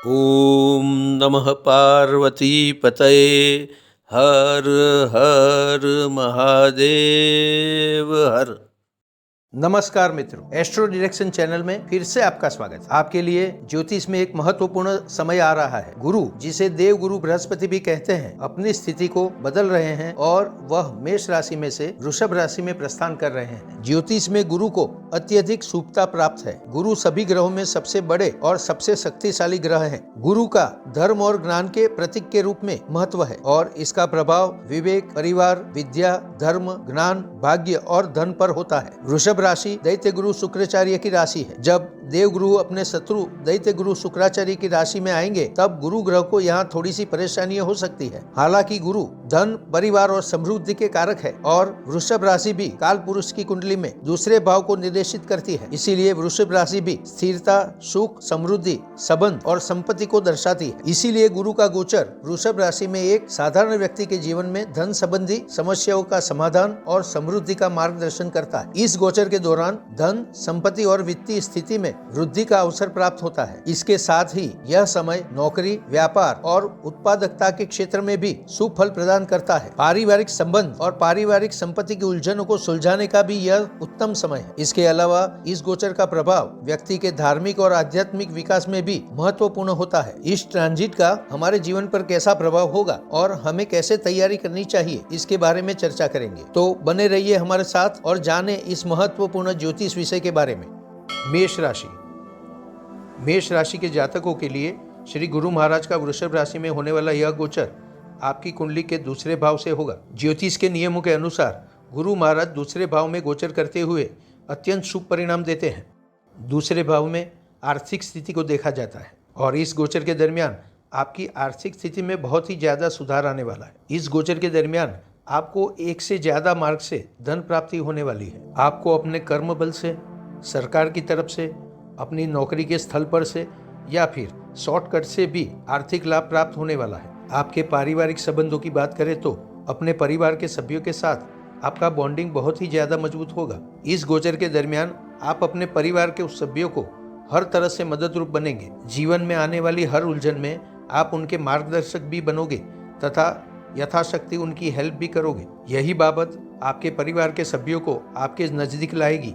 ॐ नमः पार्वतीपतये हर हर महादेव हर। नमस्कार मित्रों, एस्ट्रो डायरेक्शन चैनल में फिर से आपका स्वागत। आपके लिए ज्योतिष में एक महत्वपूर्ण समय आ रहा है। गुरु, जिसे देव गुरु बृहस्पति भी कहते हैं, अपनी स्थिति को बदल रहे हैं और वह मेष राशि में से वृषभ राशि में प्रस्थान कर रहे हैं। ज्योतिष में गुरु को अत्यधिक शुभता प्राप्त है। गुरु सभी ग्रहों में सबसे बड़े और सबसे शक्तिशाली ग्रह है। गुरु का धर्म और ज्ञान के प्रतीक के रूप में महत्व है और इसका प्रभाव विवेक, परिवार, विद्या, धर्म, ज्ञान, भाग्य और धन पर होता है। वृषभ राशि दैत्य गुरु शुक्राचार्य की राशि है। जब देव गुरु अपने शत्रु दैत्य गुरु शुक्राचार्य की राशि में आएंगे, तब गुरु ग्रह को यहाँ थोड़ी सी परेशानियां हो सकती है। हालांकि गुरु धन, परिवार और समृद्धि के कारक है और वृषभ राशि भी काल पुरुष की कुंडली में दूसरे भाव को निर्देशित करती है। इसीलिए वृषभ राशि भी स्थिरता, सुख, समृद्धि, संबंध और संपत्ति को दर्शाती है। इसीलिए गुरु का गोचर वृषभ राशि में एक साधारण व्यक्ति के जीवन में धन संबंधी समस्याओं का समाधान और समृद्धि का मार्गदर्शन करता है। इस गोचर के दौरान धन, संपत्ति और वित्तीय स्थिति में वृद्धि का अवसर प्राप्त होता है। इसके साथ ही यह समय नौकरी, व्यापार और उत्पादकता के क्षेत्र में भी शुभ फल प्रदान करता है। पारिवारिक संबंध और पारिवारिक संपत्ति की उलझनों को सुलझाने का भी यह उत्तम समय है। इसके अलावा इस गोचर का प्रभाव व्यक्ति के धार्मिक और आध्यात्मिक विकास में भी महत्वपूर्ण होता है। इस ट्रांजिट का हमारे जीवन पर कैसा प्रभाव होगा और हमें कैसे तैयारी करनी चाहिए, इसके बारे में चर्चा करेंगे। तो बने रहिए हमारे साथ और जाने इस महत्वपूर्ण ज्योतिष विषय के बारे में। मेष राशि। मेष राशि के जातकों के लिए श्री गुरु महाराज का वृषभ राशि में होने वाला यह गोचर आपकी कुंडली के दूसरे भाव से होगा। ज्योतिष के नियमों के अनुसार गुरु महाराज दूसरे भाव में गोचर करते हुए अत्यंत शुभ परिणाम देते हैं। दूसरे भाव में आर्थिक स्थिति को देखा जाता है और इस गोचर के दरमियान आपकी आर्थिक स्थिति में बहुत ही ज्यादा सुधार आने वाला है। इस गोचर के दरमियान आपको एक से ज्यादा मार्ग से धन प्राप्ति होने वाली है। आपको अपने कर्म बल से, सरकार की तरफ से, अपनी नौकरी के स्थल पर से या फिर शॉर्टकट से भी आर्थिक लाभ प्राप्त होने वाला है। आपके पारिवारिक संबंधों की बात करें तो अपने परिवार के सभ्यों के साथ आपका बॉन्डिंग बहुत ही ज्यादा मजबूत होगा। इस गोचर के दरमियान आप अपने परिवार के उस सभ्यों को हर तरह से मदद रूप बनेंगे। जीवन में आने वाली हर उलझन में आप उनके मार्गदर्शक भी बनोगे तथा यथाशक्ति उनकी हेल्प भी करोगे। यही बाबत आपके परिवार के सभ्यों को आपके नजदीक लाएगी।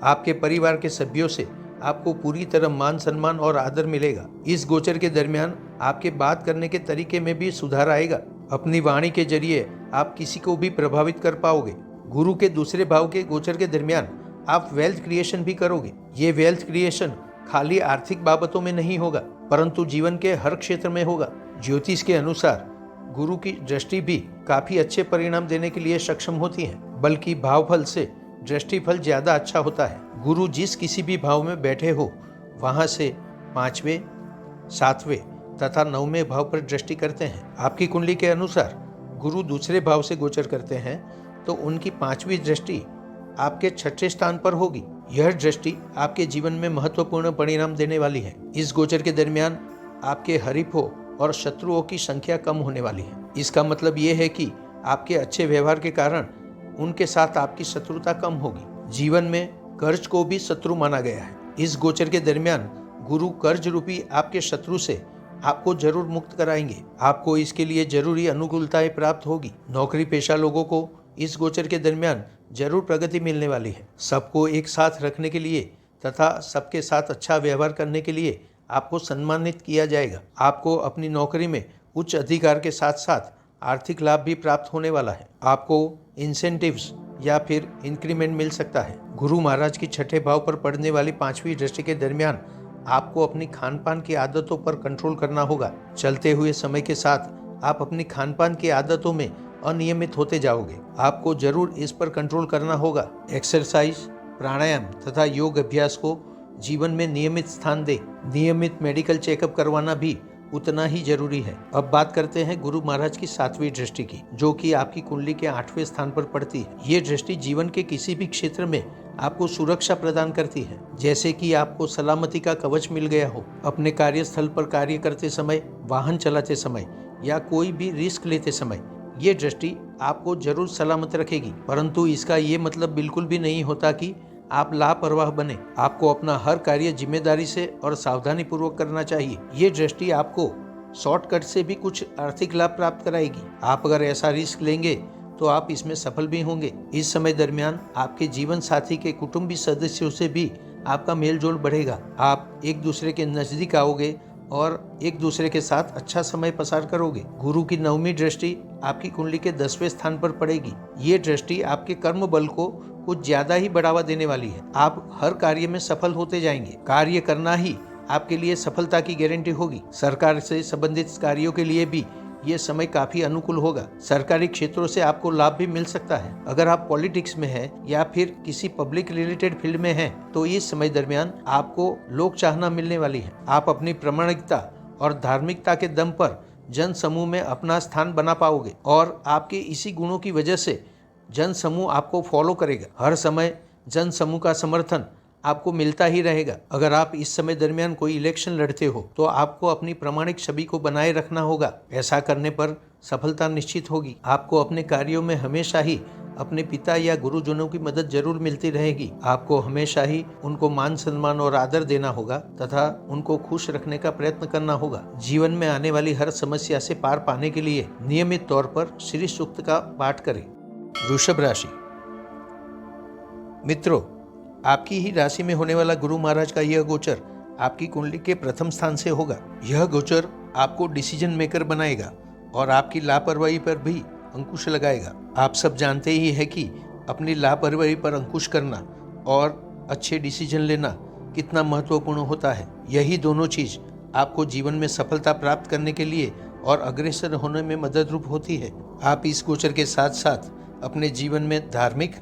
आपके परिवार के सभ्यों से आपको पूरी तरह मान सम्मान और आदर मिलेगा। इस गोचर के दरमियान आपके बात करने के तरीके में भी सुधार आएगा। अपनी वाणी के जरिए आप किसी को भी प्रभावित कर पाओगे। गुरु के दूसरे भाव के गोचर के दरमियान आप वेल्थ क्रिएशन भी करोगे। ये वेल्थ क्रिएशन खाली आर्थिक बाबतों में नहीं होगा, परंतु जीवन के हर क्षेत्र में होगा। ज्योतिष के अनुसार गुरु की दृष्टि भी काफी अच्छे परिणाम देने के लिए सक्षम होती है, बल्कि भावफल से दृष्टिफल ज्यादा अच्छा होता है। गुरु जिस किसी भी भाव में बैठे हो, वहां से 5वें, 7वें तथा 9वें भाव पर दृष्टि करते हैं। आपकी कुंडली के अनुसार गुरु दूसरे भाव से गोचर करते हैं तो उनकी 5वीं दृष्टि आपके 6ठे स्थान पर होगी। यह दृष्टि आपके जीवन में महत्वपूर्ण परिणाम देने वाली है। इस गोचर के दरमियान आपके हरीफों और शत्रुओं की संख्या कम होने वाली है। इसका मतलब ये है कि आपके अच्छे व्यवहार के कारण उनके साथ आपकी शत्रुता कम होगी। जीवन में कर्ज को भी शत्रु माना गया है। इस गोचर के दरमियान गुरु कर्ज रूपी आपके शत्रु से आपको जरूर मुक्त कराएंगे। आपको इसके लिए जरूरी अनुकूलताएं प्राप्त होगी। नौकरी पेशा लोगों को इस गोचर के दरमियान जरूर प्रगति मिलने वाली है। सबको एक साथ रखने के लिए तथा सबके साथ अच्छा व्यवहार करने के लिए आपको सम्मानित किया जाएगा। आपको अपनी नौकरी में उच्च अधिकार के साथ साथ आर्थिक लाभ भी प्राप्त होने वाला है। आपको इंसेंटिव्स या फिर इंक्रीमेंट मिल सकता है। गुरु महाराज की 6ठे भाव पर पड़ने वाली 5वीं दृष्टि के दरमियान आपको अपनी खान पान की आदतों पर कंट्रोल करना होगा। चलते हुए समय के साथ आप अपनी खान पान की आदतों में अनियमित होते जाओगे। आपको जरूर इस पर कंट्रोल करना होगा। एक्सरसाइज, प्राणायाम तथा योग अभ्यास को जीवन में नियमित स्थान दे। नियमित मेडिकल चेकअप करवाना भी उतना ही जरूरी है। अब बात करते हैं गुरु महाराज की 7वीं दृष्टि की, जो कि आपकी कुंडली के 8वें स्थान पर पड़ती है। ये दृष्टि जीवन के किसी भी क्षेत्र में आपको सुरक्षा प्रदान करती है, जैसे कि आपको सलामती का कवच मिल गया हो। अपने कार्यस्थल पर कार्य करते समय, वाहन चलाते समय या कोई भी रिस्क लेते समय ये दृष्टि आपको जरूर सलामत रखेगी। परंतु इसका ये मतलब बिल्कुल भी नहीं होता कि आप लापरवाह बने। आपको अपना हर कार्य जिम्मेदारी से और सावधानी पूर्वक करना चाहिए। ये दृष्टि आपको शॉर्टकट से भी कुछ आर्थिक लाभ प्राप्त कराएगी। आप अगर ऐसा रिस्क लेंगे तो आप इसमें सफल भी होंगे। इस समय दरमियान आपके जीवन साथी के कुटुंबी सदस्यों से भी आपका मेल जोल बढ़ेगा। आप एक दूसरे के नजदीक आओगे और एक दूसरे के साथ अच्छा समय पसार करोगे। गुरु की 9वीं दृष्टि आपकी कुंडली के 10वें स्थान पर पड़ेगी। ये दृष्टि आपके कर्म बल को कुछ ज्यादा ही बढ़ावा देने वाली है। आप हर कार्य में सफल होते जाएंगे। कार्य करना ही आपके लिए सफलता की गारंटी होगी। सरकार से संबंधित कार्यों के लिए भी ये समय काफी अनुकूल होगा। सरकारी क्षेत्रों से आपको लाभ भी मिल सकता है। अगर आप पॉलिटिक्स में हैं या फिर किसी पब्लिक रिलेटेड फील्ड में हैं, तो इस समय दरमियान आपको लोक चाहना मिलने वाली है। आप अपनी प्रामाणिकता और धार्मिकता के दम पर जन समूह में अपना स्थान बना पाओगे और आपके इसी गुणों की वजह से जन समूह आपको फॉलो करेगा। हर समय जन समूह का समर्थन आपको मिलता ही रहेगा। अगर आप इस समय दरमियान कोई इलेक्शन लड़ते हो तो आपको अपनी प्रामाणिक छवि को बनाए रखना होगा। ऐसा करने पर सफलता निश्चित होगी। आपको अपने कार्यों में हमेशा ही अपने पिता या गुरुजनों की मदद जरूर मिलती रहेगी। आपको हमेशा ही उनको मान सम्मान और आदर देना होगा तथा उनको खुश रखने का प्रयत्न करना होगा। जीवन में आने वाली हर समस्या से पार पाने के लिए नियमित तौर पर श्री सूक्त का पाठ करें। वृषभ राशि। मित्रों, आपकी ही राशि में होने वाला गुरु महाराज का यह गोचर आपकी कुंडली के प्रथम स्थान से होगा। यह गोचर आपको डिसीजन मेकर बनाएगा और आपकी लापरवाही पर भी अंकुश लगाएगा। आप सब जानते ही है कि अपनी लापरवाही पर अंकुश करना और अच्छे डिसीजन लेना कितना महत्वपूर्ण होता है। यही दोनों चीज आपको जीवन में सफलता प्राप्त करने के लिए और अग्रसर होने में मदद रूप होती है। आप इस गोचर के साथ साथ अपने जीवन में धार्मिक,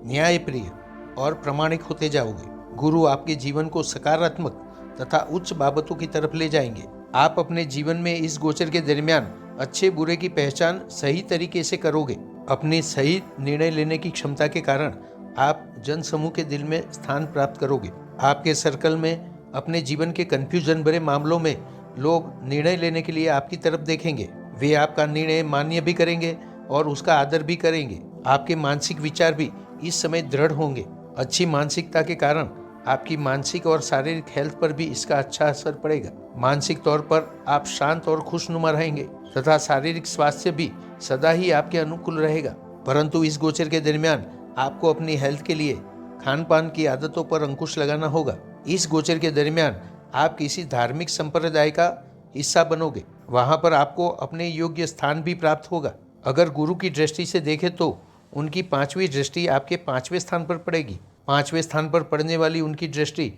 न्यायप्रिय और प्रामाणिक होते जाओगे। गुरु आपके जीवन को सकारात्मक तथा उच्च बाबतों की तरफ ले जाएंगे। आप अपने जीवन में इस गोचर के दरमियान अच्छे बुरे की पहचान सही तरीके से करोगे। अपने सही निर्णय लेने की क्षमता के कारण आप जन समूह के दिल में स्थान प्राप्त करोगे। आपके सर्कल में अपने जीवन के कंफ्यूजन भरे मामलों में लोग निर्णय लेने के लिए आपकी तरफ देखेंगे। वे आपका निर्णय मान्य भी करेंगे और उसका आदर भी करेंगे। आपके मानसिक विचार भी इस समय दृढ़ होंगे। अच्छी मानसिकता के कारण आपकी मानसिक और शारीरिक हेल्थ पर भी इसका अच्छा असर पड़ेगा। मानसिक तौर पर आप शांत और खुशनुमा रहेंगे तथा शारीरिक स्वास्थ्य भी सदा ही आपके अनुकूल रहेगा। परंतु इस गोचर के दरमियान आपको अपनी हेल्थ के लिए खान पान की आदतों पर अंकुश लगाना होगा। इस गोचर के दरमियान आप किसी धार्मिक संप्रदाय का हिस्सा बनोगे। वहां पर आपको अपने योग्य स्थान भी प्राप्त होगा। अगर गुरु की दृष्टि से देखें तो उनकी 5वीं दृष्टि आपके 5वें स्थान पर पड़ेगी। 5वें स्थान पर पड़ने वाली उनकी दृष्टि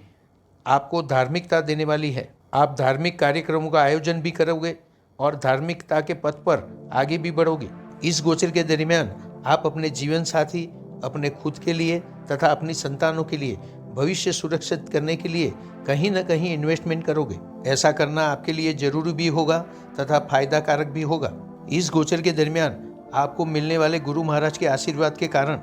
आपको धार्मिकता देने वाली है। आप धार्मिक कार्यक्रमों का आयोजन भी करोगे और धार्मिकता के पथ पर आगे भी बढ़ोगे। इस गोचर के दरमियान आप अपने जीवन साथी, अपने खुद के लिए तथा अपनी संतानों के लिए भविष्य सुरक्षित करने के लिए कहीं न कहीं इन्वेस्टमेंट करोगे। ऐसा करना आपके लिए जरूरी भी होगा तथा फायदा कारक भी होगा। इस गोचर के दरमियान आपको मिलने वाले गुरु महाराज के आशीर्वाद के कारण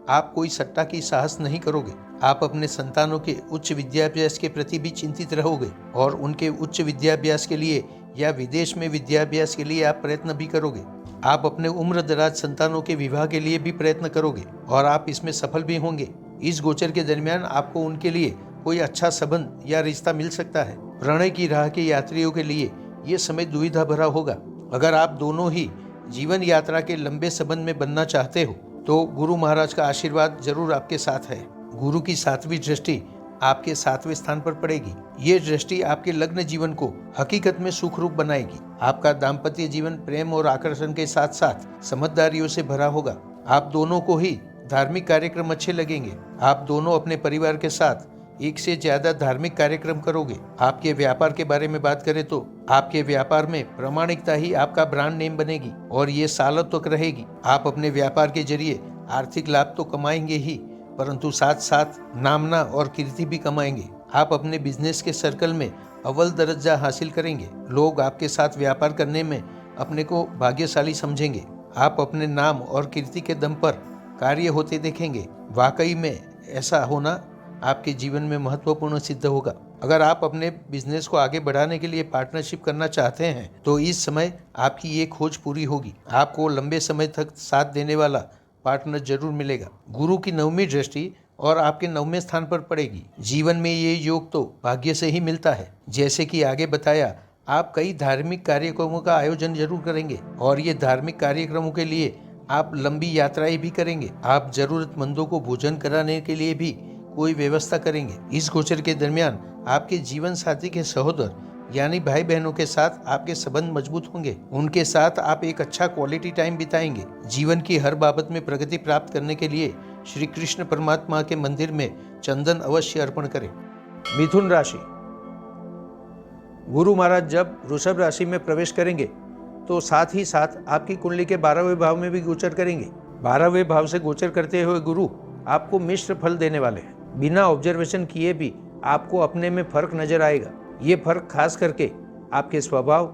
आप कोई सट्टा की साहस नहीं करोगे। आप अपने संतानों के उच्च विद्याभ्यास के प्रति भी चिंतित रहोगे और उनके उच्च विद्याभ्यास के लिए या विदेश में विद्याभ्यास के लिए आप प्रयत्न भी करोगे। आप अपने उम्र दराज संतानों के विवाह के लिए भी प्रयत्न करोगे और आप इसमें सफल भी होंगे। इस गोचर के दरमियान आपको उनके लिए कोई अच्छा संबंध या रिश्ता मिल सकता है। प्रणय की राह के यात्रियों के लिए ये समय दुविधा भरा होगा। अगर आप दोनों ही जीवन यात्रा के लंबे संबंध में बनना चाहते हो तो गुरु महाराज का आशीर्वाद जरूर आपके साथ है। गुरु की 7वीं दृष्टि आपके 7वें स्थान पर पड़ेगी। ये दृष्टि आपके लग्न जीवन को हकीकत में सुखरूप बनाएगी। आपका दाम्पत्य जीवन प्रेम और आकर्षण के साथ साथ समझदारियों से भरा होगा। आप दोनों को ही धार्मिक कार्यक्रम अच्छे लगेंगे। आप दोनों अपने परिवार के साथ एक से ज्यादा धार्मिक कार्यक्रम करोगे। आपके व्यापार के बारे में बात करें तो आपके व्यापार में प्रामाणिकता ही आपका ब्रांड नेम बनेगी और ये सालों तक रहेगी। आप अपने व्यापार के जरिए आर्थिक लाभ तो कमाएंगे ही, परंतु साथ साथ नामना और कीर्ति भी कमाएंगे। आप अपने बिजनेस के सर्कल में अव्वल दर्जा हासिल करेंगे। लोग आपके साथ व्यापार करने में अपने को भाग्यशाली समझेंगे। आप अपने नाम और कीर्ति के दम पर कार्य होते देखेंगे। वाकई में ऐसा होना आपके जीवन में महत्वपूर्ण सिद्ध होगा। अगर आप अपने बिजनेस को आगे बढ़ाने के लिए पार्टनरशिप करना चाहते हैं तो इस समय आपकी ये खोज पूरी होगी। आपको लंबे समय तक साथ देने वाला पार्टनर जरूर मिलेगा। गुरु की 9वीं दृष्टि और आपके 9वें स्थान पर पड़ेगी। जीवन में ये योग तो भाग्य से ही मिलता है। जैसे कि आगे बताया, आप कई धार्मिक कार्यक्रमों का आयोजन जरूर करेंगे और ये धार्मिक कार्यक्रमों के लिए आप लंबी यात्राएं भी करेंगे। आप जरूरतमंदों को भोजन कराने के लिए भी कोई व्यवस्था करेंगे। इस गोचर के दरमियान आपके जीवन साथी के सहोदर यानी भाई बहनों के साथ आपके संबंध मजबूत होंगे। उनके साथ आप एक अच्छा क्वालिटी टाइम बिताएंगे। जीवन की हर बाबत में प्रगति प्राप्त करने के लिए श्री कृष्ण परमात्मा के मंदिर में चंदन अवश्य अर्पण करें। मिथुन राशि। गुरु महाराज जब वृषभ राशि में प्रवेश करेंगे तो साथ ही साथ आपकी कुंडली के 12वें भाव में भी गोचर करेंगे। 12वें भाव से गोचर करते हुए गुरु आपको मिश्र फल देने वाले हैं। बिना ऑब्जर्वेशन किए भी आपको अपने में फर्क नजर आएगा। ये फर्क खास करके आपके स्वभाव,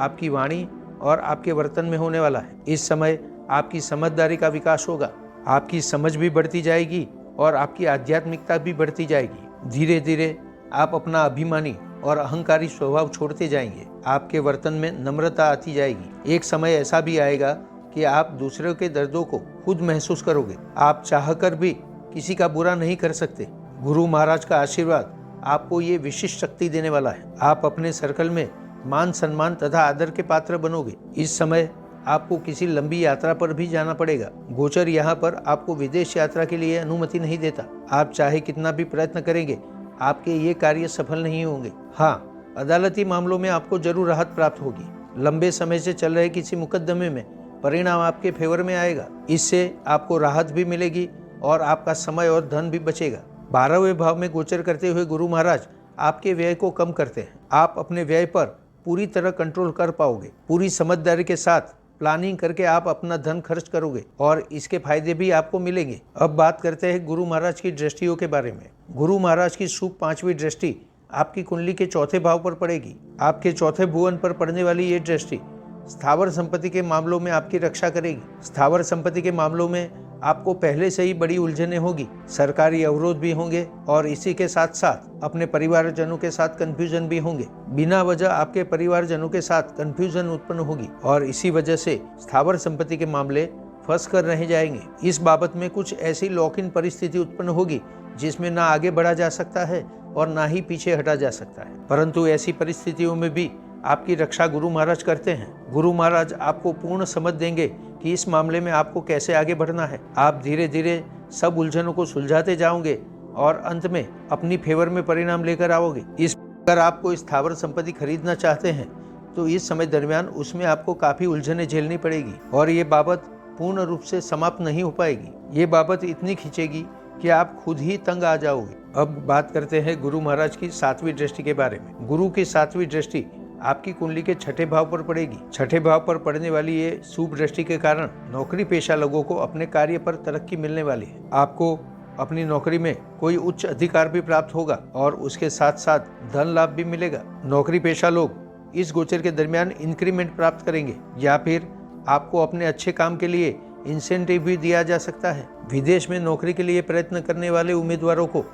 आपकी वाणी और आपके वर्तन में होने वाला है। इस समय आपकी समझदारी का विकास होगा, आपकी समझ भी बढ़ती जाएगी और आपकी आध्यात्मिकता भी बढ़ती जाएगी। धीरे धीरे आप अपना अभिमानी और अहंकारी स्वभाव छोड़ते जाएंगे। आपके वर्तन में नम्रता आती जाएगी। एक समय ऐसा भी आएगा कि आप दूसरों के दर्दों को खुद महसूस करोगे। आप चाहकर भी किसी का बुरा नहीं कर सकते। गुरु महाराज का आशीर्वाद आपको ये विशिष्ट शक्ति देने वाला है। आप अपने सर्कल में मान सम्मान तथा आदर के पात्र बनोगे। इस समय आपको किसी लंबी यात्रा पर भी जाना पड़ेगा। गोचर यहाँ पर आपको विदेश यात्रा के लिए अनुमति नहीं देता। आप चाहे कितना भी प्रयत्न करेंगे, आपके ये कार्य सफल नहीं होंगे। हाँ, अदालती मामलों में आपको जरूर राहत प्राप्त होगी। लंबे समय से चल रहे किसी मुकदमे में परिणाम आपके फेवर में आएगा। इससे आपको राहत भी मिलेगी और आपका समय और धन भी बचेगा। 12वें भाव में गोचर करते हुए गुरु महाराज आपके व्यय को कम करते हैं। आप अपने व्यय पर पूरी तरह कंट्रोल कर पाओगे। पूरी समझदारी के साथ प्लानिंग करके आप अपना धन खर्च करोगे और इसके फायदे भी आपको मिलेंगे। अब बात करते हैं गुरु महाराज की दृष्टियों के बारे में। गुरु महाराज की शुभ 5वीं दृष्टि आपकी कुंडली के 4थे भाव पर पड़ेगी। आपके 4थे भुवन पर पड़ने वाली ये दृष्टि स्थावर संपत्ति के मामलों में आपकी रक्षा करेगी। स्थावर संपत्ति के मामलों में आपको पहले से ही बड़ी उलझने होगी, सरकारी अवरोध भी होंगे और इसी के साथ साथ अपने परिवारजनों के साथ कंफ्यूजन भी होंगे। बिना वजह आपके परिवारजनों के साथ कंफ्यूजन उत्पन्न होगी और इसी वजह से स्थावर संपत्ति के मामले फंस कर रह जाएंगे। इस बाबत में कुछ ऐसी लॉक इन परिस्थिति उत्पन्न होगी जिसमें ना आगे बढ़ा जा सकता है और ना ही पीछे हटा जा सकता है। परंतु ऐसी परिस्थितियों में भी आपकी रक्षा गुरु महाराज करते हैं। गुरु महाराज आपको पूर्ण समझ देंगे कि इस मामले में आपको कैसे आगे बढ़ना है। आप धीरे धीरे सब उलझनों को सुलझाते जाओगे और अंत में अपनी फेवर में परिणाम लेकर आओगे। अगर आप कोई स्थावर संपत्ति खरीदना चाहते हैं तो इस समय दरमियान उसमें आपको काफी उलझनें झेलनी पड़ेगी और ये बाबत पूर्ण रूप से समाप्त नहीं हो पाएगी। ये बाबत इतनी खींचेगी कि आप खुद ही तंग आ जाओगे। अब बात करते हैं गुरु महाराज की 7वीं दृष्टि के बारे में। गुरु की 7वीं दृष्टि आपकी कुंडली के 6ठे भाव पर पड़ेगी। 6ठे भाव पर पड़ने वाली ये शुभ दृष्टि के कारण नौकरी पेशा लोगों को अपने कार्य पर तरक्की मिलने वाली है। आपको अपनी नौकरी में कोई उच्च अधिकार भी प्राप्त होगा और उसके साथ साथ धन लाभ भी मिलेगा। नौकरी पेशा लोग इस गोचर के दरमियान इंक्रीमेंट प्राप्त करेंगे या फिर आपको अपने अच्छे काम के लिए इंसेंटिव भी दिया जा सकता है। विदेश में नौकरी के लिए प्रयत्न करने वाले उम्मीदवारों को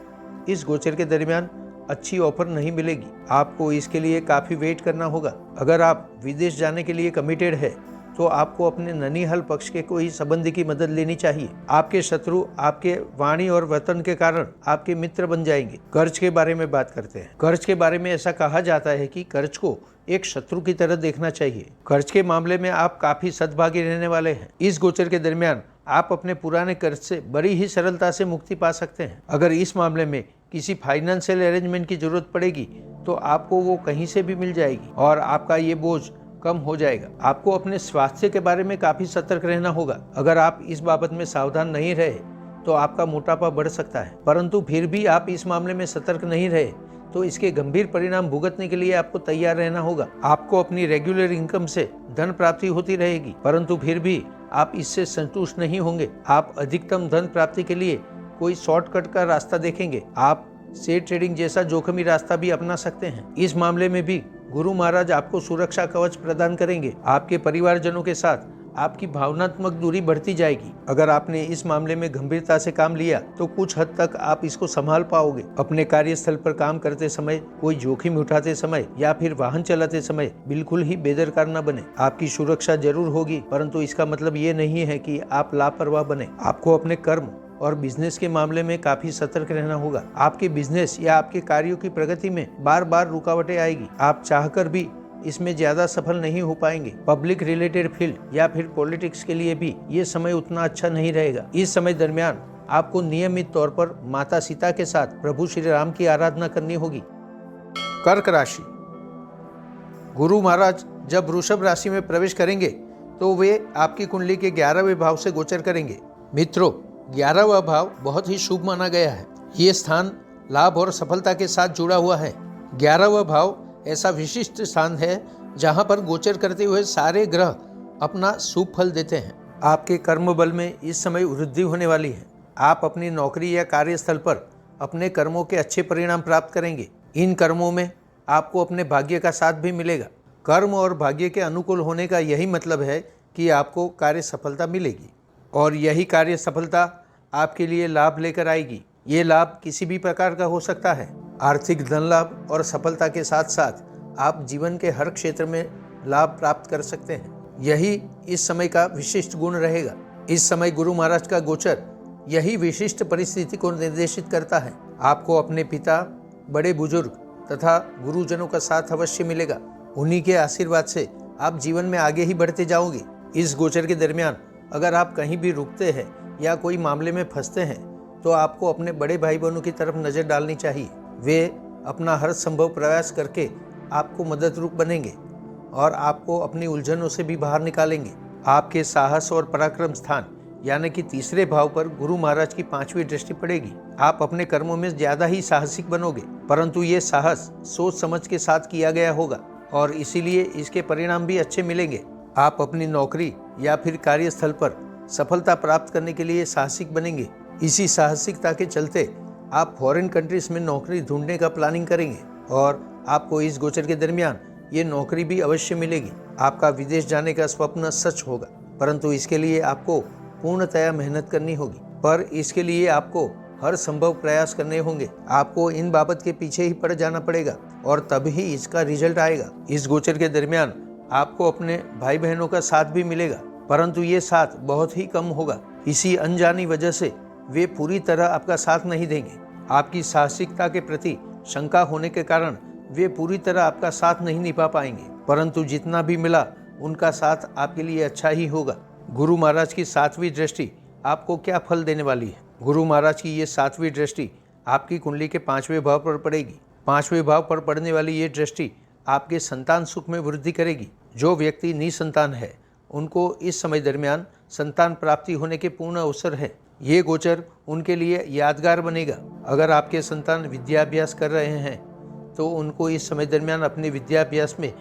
इस गोचर के दरमियान अच्छी ऑफर नहीं मिलेगी। आपको इसके लिए काफी वेट करना होगा। अगर आप विदेश जाने के लिए कमिटेड है तो आपको अपने ननिहाल पक्ष के कोई संबंधी की मदद लेनी चाहिए। आपके शत्रु आपके वाणी और वतन के कारण आपके मित्र बन जाएंगे। कर्ज के बारे में बात करते हैं। कर्ज के बारे में ऐसा कहा जाता है कि कर्ज को एक शत्रु की तरह देखना चाहिए। कर्ज के मामले में आप काफी सद्भागी रहने वाले हैं। इस गोचर के दरमियान आप अपने पुराने कर्ज से बड़ी ही सरलता से मुक्ति पा सकते हैं। अगर इस मामले में किसी फाइनेंशियल अरेंजमेंट की जरूरत पड़ेगी तो आपको वो कहीं से भी मिल जाएगी और आपका ये बोझ कम हो जाएगा। आपको अपने स्वास्थ्य के बारे में काफी सतर्क रहना होगा। अगर आप इस बाबत में सावधान नहीं रहे तो आपका मोटापा बढ़ सकता है, परंतु फिर भी आप इस मामले में सतर्क नहीं रहे तो इसके गंभीर परिणाम भुगतने के लिए आपको तैयार रहना होगा। आपको अपनी रेगुलर इनकम से धन प्राप्ति होती रहेगी, परंतु फिर भी आप इससे संतुष्ट नहीं होंगे। आप अधिकतम धन प्राप्ति के लिए कोई शॉर्टकट का रास्ता देखेंगे। आप शेयर ट्रेडिंग जैसा जोखिमी रास्ता भी अपना सकते हैं। इस मामले में भी गुरु महाराज आपको सुरक्षा कवच प्रदान करेंगे। आपके परिवारजनों के साथ आपकी भावनात्मक दूरी बढ़ती जाएगी। अगर आपने इस मामले में गंभीरता से काम लिया तो कुछ हद तक आप इसको संभाल पाओगे। अपने कार्यस्थल पर काम करते समय, कोई जोखिम उठाते समय या फिर वाहन चलाते समय बिल्कुल ही बेदरकार न बने। आपकी सुरक्षा जरूर होगी, परंतु इसका मतलब ये नहीं है कि आप लापरवाह बने। आपको अपने कर्म और बिजनेस के मामले में काफी सतर्क रहना होगा। आपके बिजनेस या आपके कार्यों की प्रगति में बार बार रुकावटें आएगी। आप चाहकर भी इसमें ज्यादा सफल नहीं हो पाएंगे। पब्लिक रिलेटेड फील्ड या फिर पॉलिटिक्स के लिए भी ये समय उतना अच्छा नहीं रहेगा। इस समय दरमियान आपको नियमित तौर पर माता सीता के साथ प्रभु श्री राम की आराधना करनी होगी। कर्क राशि। गुरु महाराज जब वृषभ राशि में प्रवेश करेंगे तो वे आपकी कुंडली के 11वें भाव से गोचर करेंगे। मित्रों, 11वां भाव बहुत ही शुभ माना गया है। ये स्थान लाभ और सफलता के साथ जुड़ा हुआ है। 11वां भाव ऐसा विशिष्ट स्थान है जहां पर गोचर करते हुए सारे ग्रह अपना शुभ फल देते हैं। आपके कर्म बल में इस समय वृद्धि होने वाली है। आप अपनी नौकरी या कार्यस्थल पर अपने कर्मों के अच्छे परिणाम प्राप्त करेंगे। इन कर्मों में आपको अपने भाग्य का साथ भी मिलेगा। कर्म और भाग्य के अनुकूल होने का यही मतलब है कि आपको कार्य सफलता मिलेगी और यही कार्य सफलता आपके लिए लाभ लेकर आएगी। ये लाभ किसी भी प्रकार का हो सकता है। आर्थिक धन लाभ और सफलता के साथ साथ आप जीवन के हर क्षेत्र में लाभ प्राप्त कर सकते हैं। यही इस समय का विशिष्ट गुण रहेगा। इस समय गुरु महाराज का गोचर यही विशिष्ट परिस्थिति को निर्देशित करता है। आपको अपने पिता, बड़े बुजुर्ग तथा गुरुजनों का साथ अवश्य मिलेगा। उन्हीं के आशीर्वाद से आप जीवन में आगे ही बढ़ते जाओगे। इस गोचर के दरमियान अगर आप कहीं भी रुकते हैं या कोई मामले में फंसते हैं तो आपको अपने बड़े भाई बहनों की तरफ नज़र डालनी चाहिए। वे अपना हर संभव प्रयास करके आपको मदद रूप बनेंगे और आपको अपनी उलझनों से भी बाहर निकालेंगे। आपके साहस और पराक्रम स्थान यानी कि तीसरे भाव पर गुरु महाराज की 5वीं दृष्टि पड़ेगी। आप अपने कर्मों में ज्यादा ही साहसिक बनोगे, परंतु ये साहस सोच समझ के साथ किया गया होगा और इसीलिए इसके परिणाम भी अच्छे मिलेंगे। आप अपनी नौकरी या फिर कार्यस्थल पर सफलता प्राप्त करने के लिए साहसिक बनेंगे। इसी साहसिकता के चलते आप फॉरेन कंट्रीज में नौकरी ढूंढने का प्लानिंग करेंगे और आपको इस गोचर के दरमियान ये नौकरी भी अवश्य मिलेगी। आपका विदेश जाने का स्वप्न सच होगा, परंतु इसके लिए आपको पूर्णतया मेहनत करनी होगी। पर इसके लिए आपको हर संभव प्रयास करने होंगे। आपको इन बाबत के पीछे ही पड़ जाना पड़ेगा और तभी इसका रिजल्ट आएगा। इस गोचर के दरमियान आपको अपने भाई बहनों का साथ भी मिलेगा, परंतु ये साथ बहुत ही कम होगा। इसी अनजानी वजह से वे पूरी तरह आपका साथ नहीं देंगे। आपकी साहसिकता के प्रति शंका होने के कारण वे पूरी तरह आपका साथ नहीं निभा पाएंगे, परंतु जितना भी मिला उनका साथ आपके लिए अच्छा ही होगा। गुरु महाराज की 7वीं दृष्टि आपको क्या फल देने वाली है? गुरु महाराज की ये 7वीं दृष्टि आपकी कुंडली के 5वें भाव पर पड़ेगी। 5वें भाव पर पड़ने वाली ये दृष्टि आपके संतान सुख में वृद्धि करेगी। जो व्यक्ति निसंतान है उनको इस समय दरमियान संतान प्राप्ति होने के पूर्ण अवसर है। ये गोचर उनके लिए यादगार बनेगा। अगर आपके संतान विद्याभ्यास कर रहे हैं तो उनको इस समय दरमियान अपने विद्याभ्यास में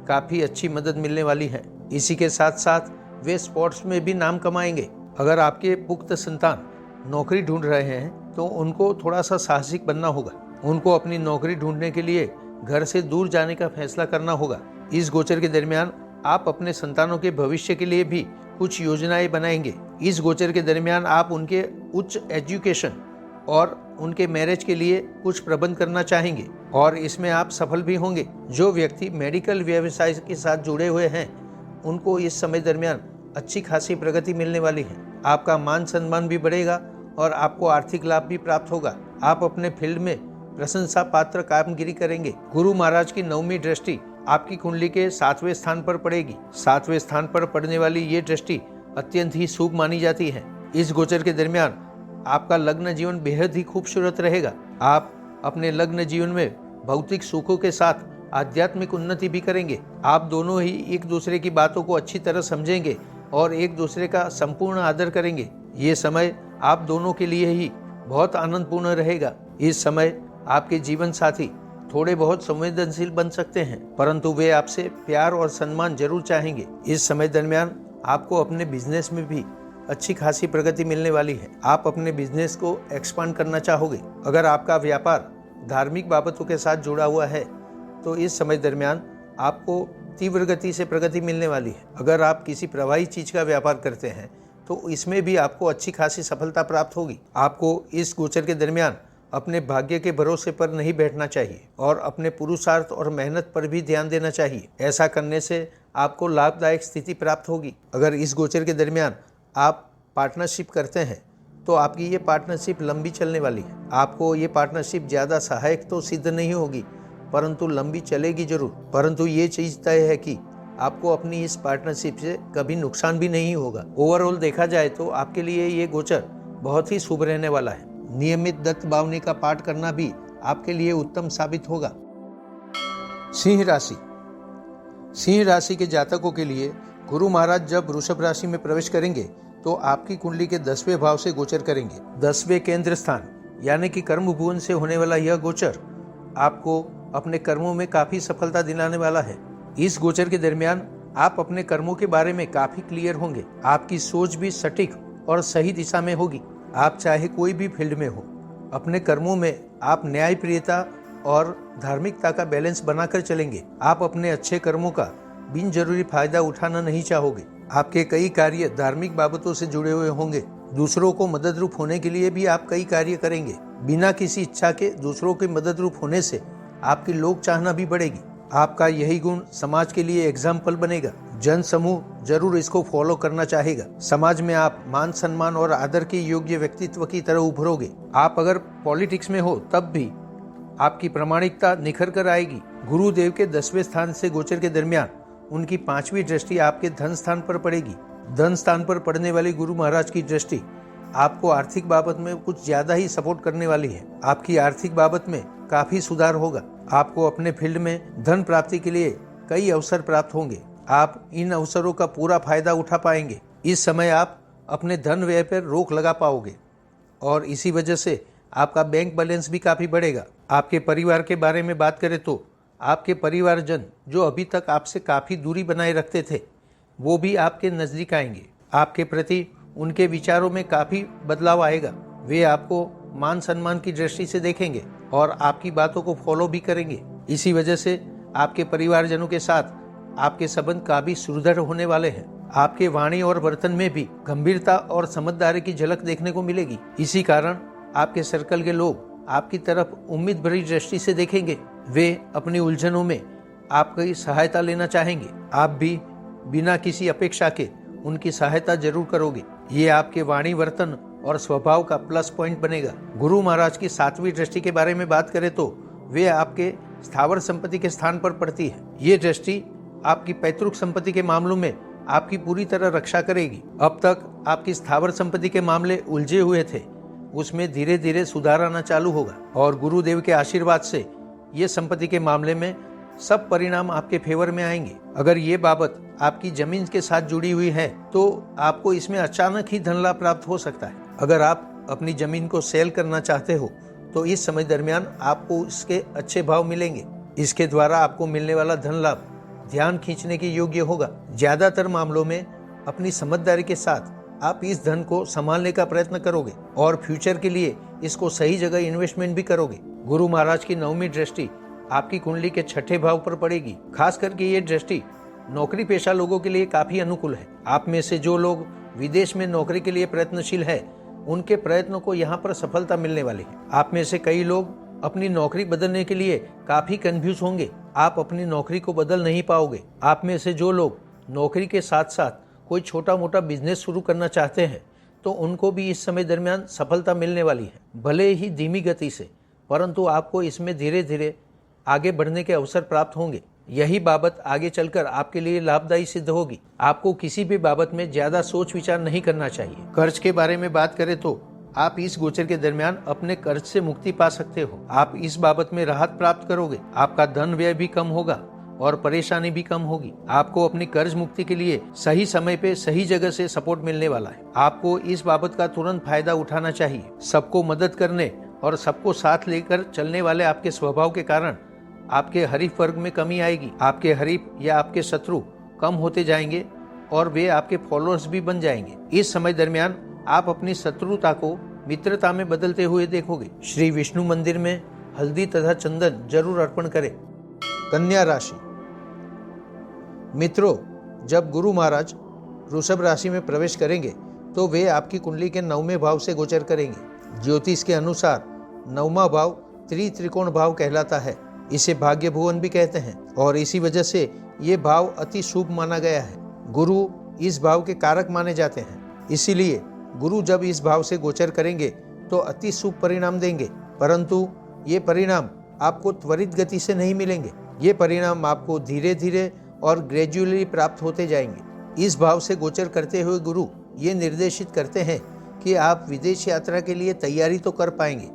काफ़ी अच्छी मदद मिलने वाली है। इसी के साथ साथ वे स्पोर्ट्स में भी नाम कमाएंगे। अगर आपके पुख्त संतान नौकरी ढूंढ रहे हैं तो उनको थोड़ा सा साहसिक बनना होगा। उनको अपनी नौकरी ढूंढने के लिए घर से दूर जाने का फैसला करना होगा। इस गोचर के दरमियान आप अपने संतानों के भविष्य के लिए भी कुछ योजनाएं बनाएंगे। इस गोचर के दरमियान आप उनके उच्च एजुकेशन और उनके मैरिज के लिए कुछ प्रबंध करना चाहेंगे और इसमें आप सफल भी होंगे। जो व्यक्ति मेडिकल व्यवसाय के साथ जुड़े हुए हैं उनको इस समय दरमियान अच्छी खासी प्रगति मिलने वाली है। आपका मान सम्मान भी बढ़ेगा और आपको आर्थिक लाभ भी प्राप्त होगा। आप अपने फील्ड में प्रशंसा पात्र कामगिरी करेंगे। गुरु महाराज की 9वीं दृष्टि आपकी कुंडली के 7वें स्थान पर पड़ेगी। 7वें स्थान पर पड़ने वाली ये दृष्टि अत्यंत ही शुभ मानी जाती है। इस गोचर के दरमियान आपका लग्न जीवन बेहद ही खूबसूरत रहेगा। आप अपने लग्न जीवन में भौतिक सुखों के साथ आध्यात्मिक उन्नति भी करेंगे। आप दोनों ही एक दूसरे की बातों को अच्छी तरह समझेंगे और एक दूसरे का संपूर्ण आदर करेंगे। ये समय आप दोनों के लिए ही बहुत आनंदपूर्ण रहेगा। इस समय आपके जीवन साथी थोड़े बहुत संवेदनशील बन सकते हैं, परंतु वे आपसे प्यार और सम्मान जरूर चाहेंगे। इस समय दरमियान आपको अपने बिजनेस में भी अच्छी खासी प्रगति मिलने वाली है। आप अपने बिजनेस को एक्सपांड करना चाहोगे। अगर आपका व्यापार धार्मिक बाबतों के साथ जुड़ा हुआ है तो इस समय दरमियान आपको तीव्र गति से प्रगति मिलने वाली है। अगर आप किसी प्रवाही चीज का व्यापार करते हैं तो इसमें भी आपको अच्छी खासी सफलता प्राप्त होगी। आपको इस गोचर के दरमियान अपने भाग्य के भरोसे पर नहीं बैठना चाहिए और अपने पुरुषार्थ और मेहनत पर भी ध्यान देना चाहिए। ऐसा करने से आपको लाभदायक स्थिति प्राप्त होगी। अगर इस गोचर के दरमियान आप पार्टनरशिप करते हैं तो आपकी ये पार्टनरशिप लंबी चलने वाली है। आपको ये पार्टनरशिप ज़्यादा सहायक तो सिद्ध नहीं होगी, परंतु लंबी चलेगी जरूर। परंतु ये चीज़ तय है कि आपको अपनी इस पार्टनरशिप से कभी नुकसान भी नहीं होगा। ओवरऑल देखा जाए तो आपके लिए ये गोचर बहुत ही शुभ रहने वाला है। नियमित दत्त बावनी का पाठ करना भी आपके लिए उत्तम साबित होगा। सिंह राशि। सिंह राशि के जातकों के लिए गुरु महाराज जब वृषभ राशि में प्रवेश करेंगे तो आपकी कुंडली के 10वें भाव से गोचर करेंगे। 10वें केंद्र स्थान यानी कि कर्म भुवन से होने वाला यह गोचर आपको अपने कर्मों में काफी सफलता दिलाने वाला है। इस गोचर के दरमियान आप अपने कर्मों के बारे में काफी क्लियर होंगे। आपकी सोच भी सटीक और सही दिशा में होगी। आप चाहे कोई भी फील्ड में हो, अपने कर्मों में आप न्यायप्रियता और धार्मिकता का बैलेंस बनाकर चलेंगे। आप अपने अच्छे कर्मों का बिन जरूरी फायदा उठाना नहीं चाहोगे। आपके कई कार्य धार्मिक बाबतों से जुड़े हुए होंगे। दूसरों को मदद रूप होने के लिए भी आप कई कार्य करेंगे। बिना किसी इच्छा के दूसरों के मदद रूप होने से आपकी लोक चाहना भी बढ़ेगी। आपका यही गुण समाज के लिए एग्जाम्पल बनेगा। जन समूह जरूर इसको फॉलो करना चाहेगा। समाज में आप मान सम्मान और आदर के योग्य व्यक्तित्व की तरह उभरोगे। आप अगर पॉलिटिक्स में हो तब भी आपकी प्रामाणिकता निखर कर आएगी। गुरुदेव के 10वें स्थान से गोचर के दरमियान उनकी 5वीं दृष्टि आपके धन स्थान पर पड़ेगी। धन स्थान पर पड़ने वाली गुरु महाराज की दृष्टि आपको आर्थिक बाबत में कुछ ज्यादा ही सपोर्ट करने वाली है। आपकी आर्थिक बाबत में काफी सुधार होगा। आपको अपने फील्ड में धन प्राप्ति के लिए कई अवसर प्राप्त होंगे। आप इन अवसरों का पूरा फायदा उठा पाएंगे। इस समय आप अपने धन व्यय पर रोक लगा पाओगे और इसी वजह से आपका बैंक बैलेंस भी काफी बढ़ेगा। आपके परिवार के बारे में बात करें तो आपके परिवारजन जो अभी तक आपसे काफी दूरी बनाए रखते थे वो भी आपके नजदीक आएंगे। आपके प्रति उनके विचारों में काफी बदलाव आएगा। वे आपको मान सम्मान की दृष्टि से देखेंगे और आपकी बातों को फॉलो भी करेंगे। इसी वजह से आपके परिवारजनों के साथ आपके संबंध काफी सुदृढ़ होने वाले हैं। आपके वाणी और वर्तन में भी गंभीरता और समझदारी की झलक देखने को मिलेगी। इसी कारण आपके सर्कल के लोग आपकी तरफ उम्मीद भरी दृष्टि से देखेंगे। वे अपनी उलझनों में आपकी सहायता लेना चाहेंगे। आप भी बिना किसी अपेक्षा के उनकी सहायता जरूर करोगे। ये आपके वाणी वर्तन और स्वभाव का प्लस पॉइंट बनेगा। गुरु महाराज की 7वीं दृष्टि के बारे में बात करें तो वे आपके स्थावर संपत्ति के स्थान पर पड़ती है। ये दृष्टि आपकी पैतृक संपत्ति के मामलों में आपकी पूरी तरह रक्षा करेगी। अब तक आपकी स्थावर संपत्ति के मामले उलझे हुए थे, उसमें धीरे धीरे सुधार आना चालू होगा और गुरुदेव के आशीर्वाद से ये संपत्ति के मामले में सब परिणाम आपके फेवर में आएंगे। अगर ये बाबत आपकी जमीन के साथ जुड़ी हुई है तो आपको इसमें अचानक ही धन लाभ प्राप्त हो सकता है। अगर आप अपनी जमीन को सेल करना चाहते हो तो इस समय दरमियान आपको इसके अच्छे भाव मिलेंगे। इसके द्वारा आपको मिलने वाला धन लाभ ध्यान खींचने के योग्य होगा। ज्यादातर मामलों में अपनी समझदारी के साथ आप इस धन को संभालने का प्रयत्न करोगे और फ्यूचर के लिए इसको सही जगह इन्वेस्टमेंट भी करोगे। गुरु महाराज की 9वीं दृष्टि आपकी कुंडली के 6ठे भाव पर पड़ेगी। खास करके ये दृष्टि नौकरी पेशा लोगों के लिए काफी अनुकूल है। आप में से जो लोग विदेश में नौकरी के लिए प्रयत्नशील है उनके प्रयत्नों को यहाँ पर सफलता मिलने वाली है। आप में से कई लोग अपनी नौकरी बदलने के लिए काफी कंफ्यूज होंगे। आप अपनी नौकरी को बदल नहीं पाओगे। आप में से जो लोग नौकरी के साथ साथ कोई छोटा मोटा बिजनेस शुरू करना चाहते हैं तो उनको भी इस समय दरमियान सफलता मिलने वाली है। भले ही धीमी गति से, परंतु आपको इसमें धीरे धीरे आगे बढ़ने के अवसर प्राप्त होंगे। यही बाबत आगे चलकर आपके लिए लाभदायी सिद्ध होगी। आपको किसी भी बाबत में ज्यादा सोच विचार नहीं करना चाहिए। कर्ज के बारे में बात करें तो आप इस गोचर के दरमियान अपने कर्ज से मुक्ति पा सकते हो। आप इस बाबत में राहत प्राप्त करोगे। आपका धन व्यय भी कम होगा और परेशानी भी कम होगी। आपको अपनी कर्ज मुक्ति के लिए सही समय पे सही जगह से सपोर्ट मिलने वाला है। आपको इस बाबत का तुरंत फायदा उठाना चाहिए। सबको मदद करने और सबको साथ लेकर चलने वाले आपके स्वभाव के कारण आपके हरीफ वर्ग में कमी आएगी। आपके हरीफ या आपके शत्रु कम होते जाएंगे और वे आपके फॉलोअर्स भी बन जाएंगे। इस समय दरमियान आप अपनी शत्रुता को मित्रता में बदलते हुए देखोगे। श्री विष्णु मंदिर में हल्दी तथा चंदन जरूर अर्पण करें। कन्या राशि। मित्रों, जब गुरु महाराज वृषभ राशि में प्रवेश करेंगे तो वे आपकी कुंडली के 9वें भाव से गोचर करेंगे। ज्योतिष के अनुसार 9वां भाव त्रिकोण भाव कहलाता है। इसे भाग्य भुवन भी कहते हैं और इसी वजह से ये भाव अति शुभ माना गया है। गुरु इस भाव के कारक माने जाते हैं, इसीलिए गुरु जब इस भाव से गोचर करेंगे तो अति शुभ परिणाम देंगे, परंतु ये परिणाम आपको त्वरित गति से नहीं मिलेंगे। ये परिणाम आपको धीरे धीरे और ग्रेजुअली प्राप्त होते जाएंगे। इस भाव से गोचर करते हुए गुरु ये निर्देशित करते हैं कि आप विदेश यात्रा के लिए तैयारी तो कर पाएंगे,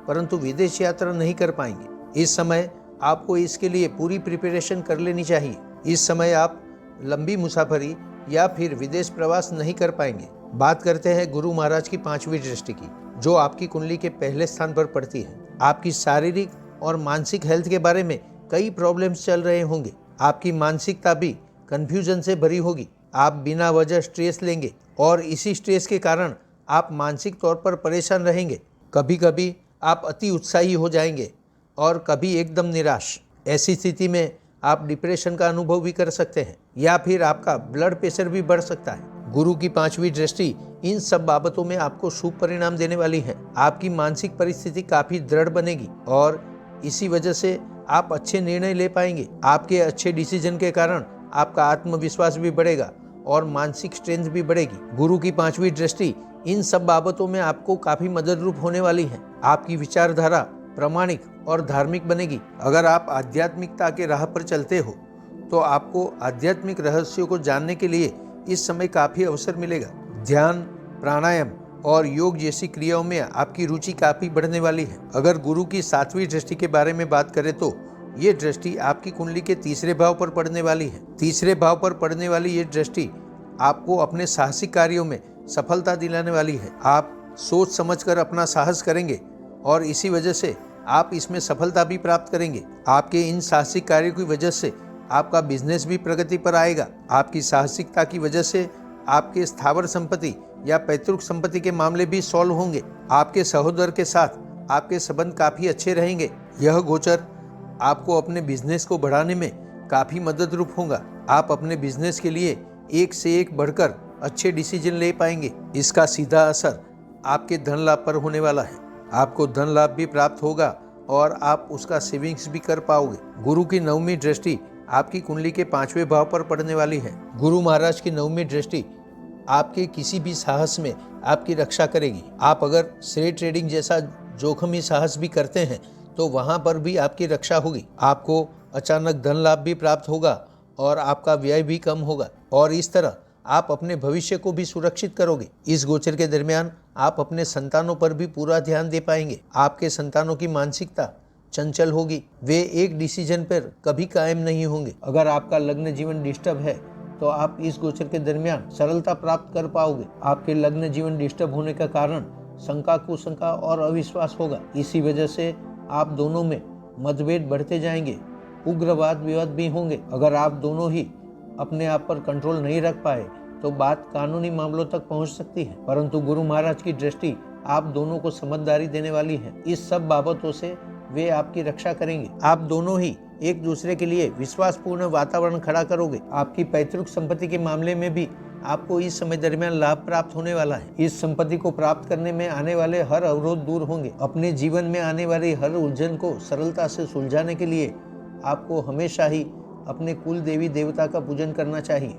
परंतु विदेश यात्रा नहीं कर पाएंगे। इस समय आपको इसके लिए पूरी प्रिपरेशन कर लेनी चाहिए। इस समय आप लंबी मुसाफरी या फिर विदेश प्रवास नहीं कर पाएंगे। बात करते हैं गुरु महाराज की 5वीं दृष्टि की, जो आपकी कुंडली के पहले स्थान पर पड़ती है। आपकी शारीरिक और मानसिक हेल्थ के बारे में कई प्रॉब्लम्स चल रहे होंगे। आपकी मानसिकता भी कंफ्यूजन से भरी होगी। आप बिना वजह स्ट्रेस लेंगे और इसी स्ट्रेस के कारण आप मानसिक तौर पर परेशान रहेंगे। कभी कभी आप अति उत्साही हो जाएंगे और कभी एकदम निराश। ऐसी स्थिति में आप डिप्रेशन का अनुभव भी कर सकते हैं या फिर आपका ब्लड प्रेशर भी बढ़ सकता है। गुरु की 5वीं दृष्टि इन सब बाबतों में आपको शुभ परिणाम देने वाली है। आपकी मानसिक परिस्थिति काफी दृढ़ बनेगी और इसी वजह से आप अच्छे निर्णय ले पाएंगे। आपके अच्छे डिसीजन के कारण आपका आत्मविश्वास भी बढ़ेगा और मानसिक स्ट्रेंथ भी बढ़ेगी। गुरु की 5वीं दृष्टि इन सब बाबतों में आपको काफी मदद रूप होने वाली है। आपकी विचारधारा प्रामाणिक और धार्मिक बनेगी। अगर आप आध्यात्मिकता के राह पर चलते हो तो आपको आध्यात्मिक रहस्यों को जानने के लिए इस समय काफी अवसर मिलेगा। ध्यान, प्राणायाम और योग जैसी क्रियाओं में आपकी रुचि काफी बढ़ने वाली है। अगर गुरु की 7वीं दृष्टि के बारे में बात करें तो ये दृष्टि आपकी कुंडली के 3रे भाव पर पड़ने वाली है। 3रे भाव पर पड़ने वाली ये दृष्टि आपको अपने साहसिक कार्यों में सफलता दिलाने वाली है। आप सोच समझकर अपना साहस करेंगे और इसी वजह से आप इसमें सफलता भी प्राप्त करेंगे। आपके इन साहसिक कार्यों की वजह से आपका बिजनेस भी प्रगति पर आएगा। आपकी साहसिकता की वजह से आपके स्थावर संपत्ति या पैतृक संपत्ति के मामले भी सॉल्व होंगे। आपके सहोदर के साथ आपके संबंध काफी अच्छे रहेंगे। यह गोचर आपको अपने बिजनेस को बढ़ाने में काफी मदद रूप होगा। आप अपने बिजनेस के लिए एक से एक बढ़कर अच्छे डिसीजन ले पाएंगे। इसका सीधा असर आपके धन लाभ पर होने वाला है। आपको धन लाभ भी प्राप्त होगा और आप उसका सेविंग्स भी कर पाओगे। गुरु की 9वीं दृष्टि आपकी कुंडली के 5वें भाव पर पड़ने वाली है। गुरु महाराज की 9वीं दृष्टि आपके किसी भी साहस में आपकी रक्षा करेगी। आप अगर शेयर ट्रेडिंग जैसा जोखिमी साहस भी करते हैं तो वहां पर भी आपकी रक्षा होगी। आपको अचानक धन लाभ भी प्राप्त होगा और आपका व्यय भी कम होगा और इस तरह आप अपने भविष्य को भी सुरक्षित करोगे। इस गोचर के दरमियान आप अपने संतानों पर भी पूरा ध्यान दे पाएंगे। आपके संतानों की मानसिकता चंचल होगी। वे एक डिसीजन पर कभी कायम नहीं होंगे। अगर आपका लग्न जीवन डिस्टर्ब है तो आप इस गोचर के दरमियान सरलता प्राप्त कर पाओगे। आपके लग्न जीवन डिस्टर्ब होने का कारण शंका, कुशंका और अविश्वास होगा। इसी वजह से आप दोनों में मतभेद बढ़ते जाएंगे। उग्रवाद विवाद भी होंगे। अगर आप दोनों ही अपने आप पर कंट्रोल नहीं रख पाए तो बात कानूनी मामलों तक पहुंच सकती है, परंतु गुरु महाराज की दृष्टि आप दोनों को समझदारी देने वाली है। इस सब बाबतों से वे आपकी रक्षा करेंगे। आप दोनों ही एक दूसरे के लिए विश्वासपूर्ण वातावरण खड़ा करोगे। आपकी पैतृक संपत्ति के मामले में भी आपको इस समय दरमियान लाभ प्राप्त होने वाला है। इस संपत्ति को प्राप्त करने में आने वाले हर अवरोध दूर होंगे। अपने जीवन में आने वाली हर उलझन को सरलता से सुलझाने के लिए आपको हमेशा ही अपने कुल देवी देवता का पूजन करना चाहिए।